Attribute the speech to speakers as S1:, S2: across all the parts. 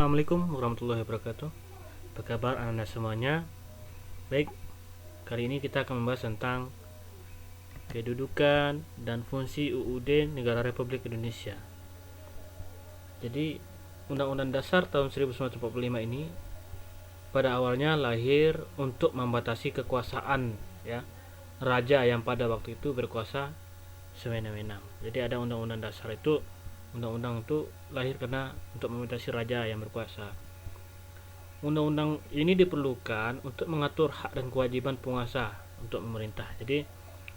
S1: Assalamualaikum warahmatullahi wabarakatuh. Apa kabar Anda semuanya? Baik, kali ini kita akan membahas tentang kedudukan dan fungsi UUD Negara Republik Indonesia. Jadi, Undang-Undang Dasar tahun 1945 ini pada awalnya lahir untuk membatasi kekuasaan raja yang pada waktu itu berkuasa semena-mena. Jadi ada Undang-Undang Dasar itu, undang-undang itu lahir karena untuk membatasi raja yang berkuasa. Undang-undang ini diperlukan untuk mengatur hak dan kewajiban penguasa untuk memerintah. Jadi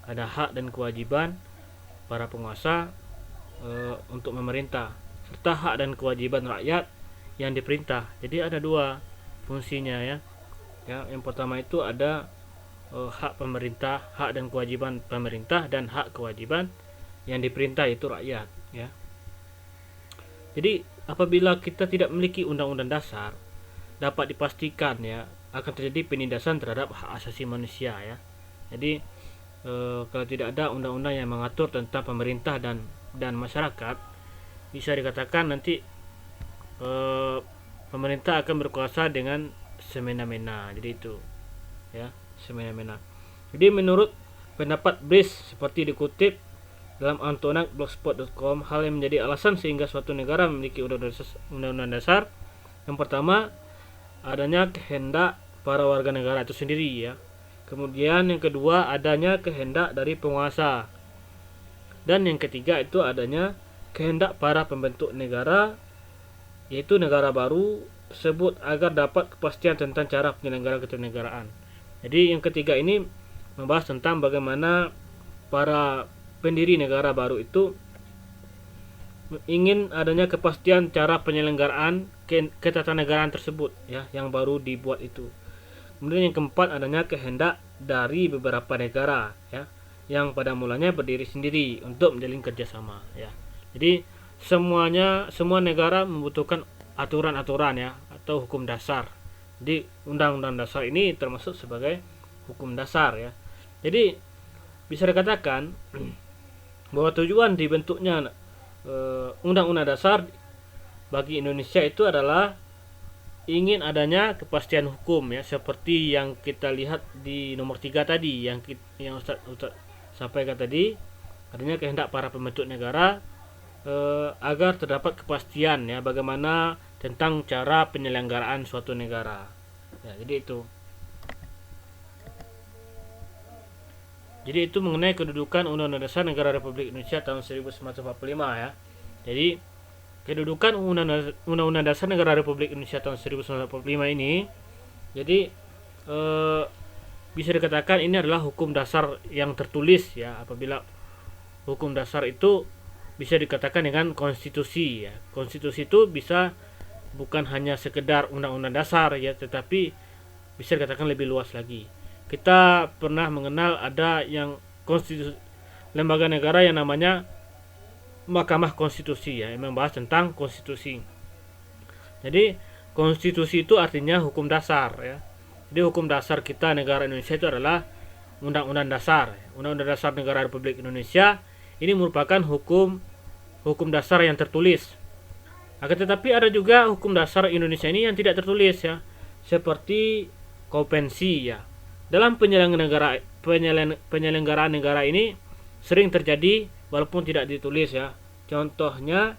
S1: ada hak dan kewajiban para penguasa untuk memerintah, serta hak dan kewajiban rakyat yang diperintah. Jadi ada dua fungsinya ya. Yang pertama itu ada hak pemerintah, hak dan kewajiban pemerintah, dan hak kewajiban yang diperintah itu rakyat ya. Jadi apabila kita tidak memiliki undang-undang dasar, dapat dipastikan ya akan terjadi penindasan terhadap hak asasi manusia ya. Jadi kalau tidak ada undang-undang yang mengatur tentang pemerintah dan masyarakat, bisa dikatakan nanti pemerintah akan berkuasa dengan semena-mena. Jadi itu ya, semena-mena. Jadi menurut pendapat Bliss seperti dikutip dalam antonak.blogspot.com, hal yang menjadi alasan sehingga suatu negara memiliki undang-undang dasar, yang pertama adanya kehendak para warga negara itu sendiri ya. Kemudian yang kedua adanya kehendak dari penguasa. Dan yang ketiga itu adanya kehendak para pembentuk negara, yaitu negara baru tersebut, agar dapat kepastian tentang cara penyelenggaraan ketatanegaraan. Jadi yang ketiga ini membahas tentang bagaimana para pendiri negara baru itu ingin adanya kepastian cara penyelenggaraan ketatanegaraan tersebut ya, yang baru dibuat itu. Kemudian yang keempat adanya kehendak dari beberapa negara ya, yang pada mulanya berdiri sendiri untuk menjalin kerjasama ya. Jadi semua negara membutuhkan aturan-aturan ya, atau hukum dasar. Jadi undang-undang dasar ini termasuk sebagai hukum dasar ya. Jadi bisa dikatakan bahwa tujuan dibentuknya undang-undang dasar bagi Indonesia itu adalah ingin adanya kepastian hukum ya, seperti yang kita lihat di nomor 3 tadi yang Ustaz sampaikan tadi, adanya kehendak para pembentuk negara agar terdapat kepastian ya bagaimana tentang cara penyelenggaraan suatu negara. Ya, jadi itu. Jadi itu mengenai kedudukan Undang-Undang Dasar Negara Republik Indonesia tahun 1945 ya. Jadi kedudukan Undang-Undang Dasar Negara Republik Indonesia tahun 1945 ini, jadi bisa dikatakan ini adalah hukum dasar yang tertulis ya. Apabila hukum dasar itu bisa dikatakan dengan konstitusi ya. Konstitusi itu bisa bukan hanya sekedar undang-undang dasar ya, tetapi bisa dikatakan lebih luas lagi. Kita pernah mengenal ada yang lembaga negara yang namanya Mahkamah Konstitusi ya, yang membahas tentang konstitusi. Jadi konstitusi itu artinya hukum dasar ya. Jadi hukum dasar kita negara Indonesia itu adalah undang-undang dasar. Undang-undang Dasar Negara Republik Indonesia ini merupakan hukum dasar yang tertulis. Akan tetapi ada juga hukum dasar Indonesia ini yang tidak tertulis ya, seperti konvensi ya. Dalam penyelenggaraan negara ini sering terjadi walaupun tidak ditulis ya. Contohnya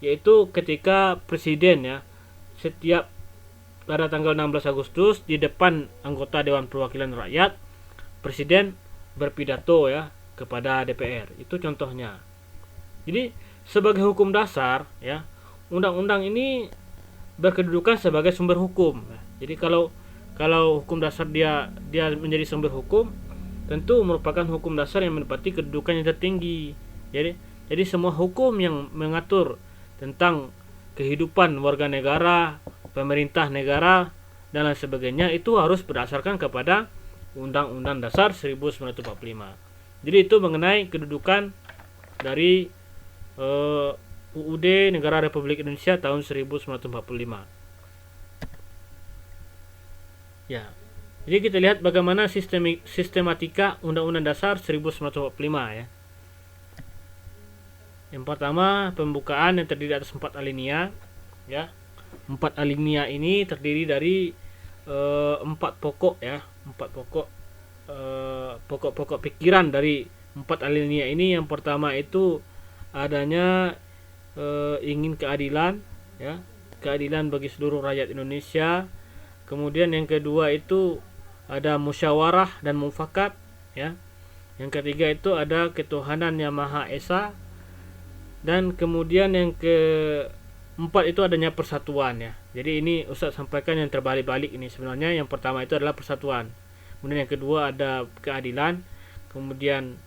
S1: yaitu ketika presiden ya, setiap pada tanggal 16 Agustus di depan anggota Dewan Perwakilan Rakyat, presiden berpidato ya kepada DPR. Itu contohnya. Jadi sebagai hukum dasar ya, undang-undang ini berkedudukan sebagai sumber hukum. Jadi kalau hukum dasar dia menjadi sumber hukum, tentu merupakan hukum dasar yang menempati kedudukan yang tertinggi. Jadi semua hukum yang mengatur tentang kehidupan warga negara, pemerintah negara dan lain sebagainya itu harus berdasarkan kepada Undang-Undang Dasar 1945. Jadi itu mengenai kedudukan dari UUD Negara Republik Indonesia tahun 1945. Ya, jadi kita lihat bagaimana sistematika Undang-Undang Dasar 1945 ya. Yang pertama, pembukaan yang terdiri atas 4 alinea ya. 4 alinea ini terdiri dari 4 pokok ya, 4 pokok pokok-pokok pikiran dari 4 alinea ini. Yang pertama itu adanya ingin keadilan ya, keadilan bagi seluruh rakyat Indonesia. Kemudian yang kedua itu ada musyawarah dan mufakat ya. Yang ketiga itu ada ketuhanan yang Maha Esa. Dan kemudian yang keempat itu adanya persatuan ya. Jadi ini Ustaz sampaikan yang terbalik-balik ini. Sebenarnya yang pertama itu adalah persatuan. Kemudian yang kedua ada keadilan. Kemudian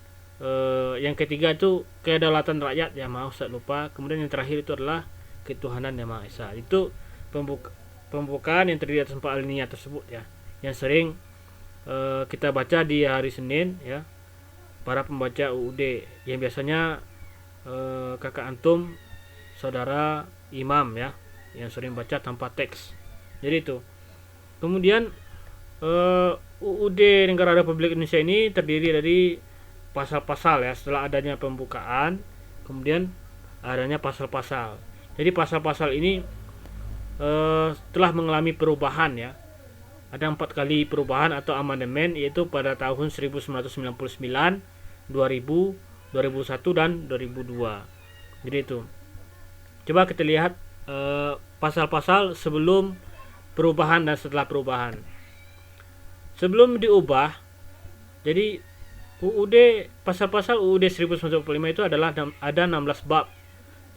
S1: yang ketiga itu kedaulatan rakyat ya, maaf Ustaz lupa. Kemudian yang terakhir itu adalah ketuhanan yang Maha Esa. Itu pembukaan yang terdiri atas 4 alinea tersebut ya, yang sering kita baca di hari Senin ya, para pembaca UUD yang biasanya kakak antum, saudara imam ya, yang sering baca tanpa teks. Jadi itu. Kemudian UUD Negara Republik Indonesia ini terdiri dari pasal-pasal ya. Setelah adanya pembukaan, kemudian adanya pasal-pasal. Jadi pasal-pasal ini telah mengalami perubahan ya. Ada 4 kali perubahan atau amandemen, yaitu pada tahun 1999, 2000, 2001 dan 2002. Jadi itu. Coba kita lihat pasal-pasal sebelum perubahan dan setelah perubahan. Sebelum diubah, jadi UUD, pasal-pasal UUD 1945 itu adalah ada 16 bab.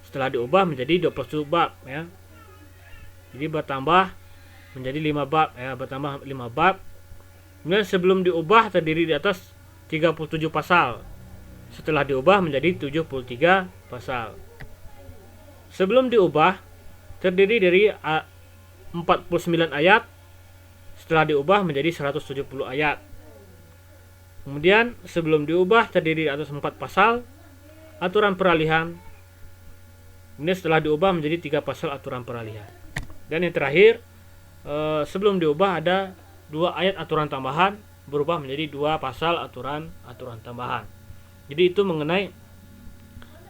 S1: Setelah diubah menjadi 27 bab ya. Jadi bertambah menjadi 5 bab ya, bertambah 5 bab. Kemudian sebelum diubah terdiri di atas 37 pasal. Setelah diubah menjadi 73 pasal. Sebelum diubah terdiri dari 49 ayat. Setelah diubah menjadi 170 ayat. Kemudian sebelum diubah terdiri atas 4 pasal aturan peralihan. Kemudian setelah diubah menjadi 3 pasal aturan peralihan. Dan yang terakhir sebelum diubah ada 2 ayat aturan tambahan berubah menjadi 2 pasal aturan tambahan. Jadi itu mengenai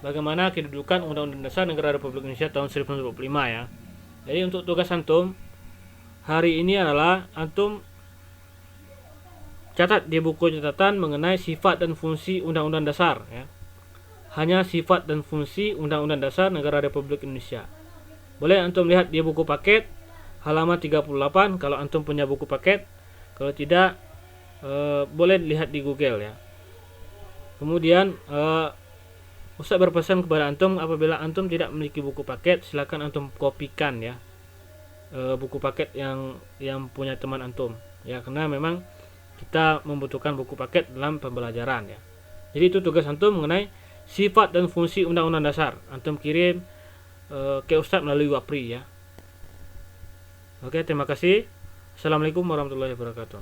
S1: bagaimana kedudukan Undang-Undang Dasar Negara Republik Indonesia tahun 1945 ya. Jadi untuk tugas antum hari ini adalah antum catat di buku catatan mengenai sifat dan fungsi Undang-Undang Dasar ya. Hanya sifat dan fungsi Undang-Undang Dasar Negara Republik Indonesia. Boleh antum lihat di buku paket halaman 38 kalau antum punya buku paket. Kalau tidak boleh lihat di Google ya. Kemudian Ustaz berpesan kepada antum, apabila antum tidak memiliki buku paket, silakan antum kopikan ya buku paket yang punya teman antum ya, karena memang kita membutuhkan buku paket dalam pembelajaran ya. Jadi itu tugas antum mengenai sifat dan fungsi Undang-Undang Dasar. Antum kirim ke Ustaz melalui Wapri ya. Oke, terima kasih. Assalamualaikum warahmatullahi wabarakatuh.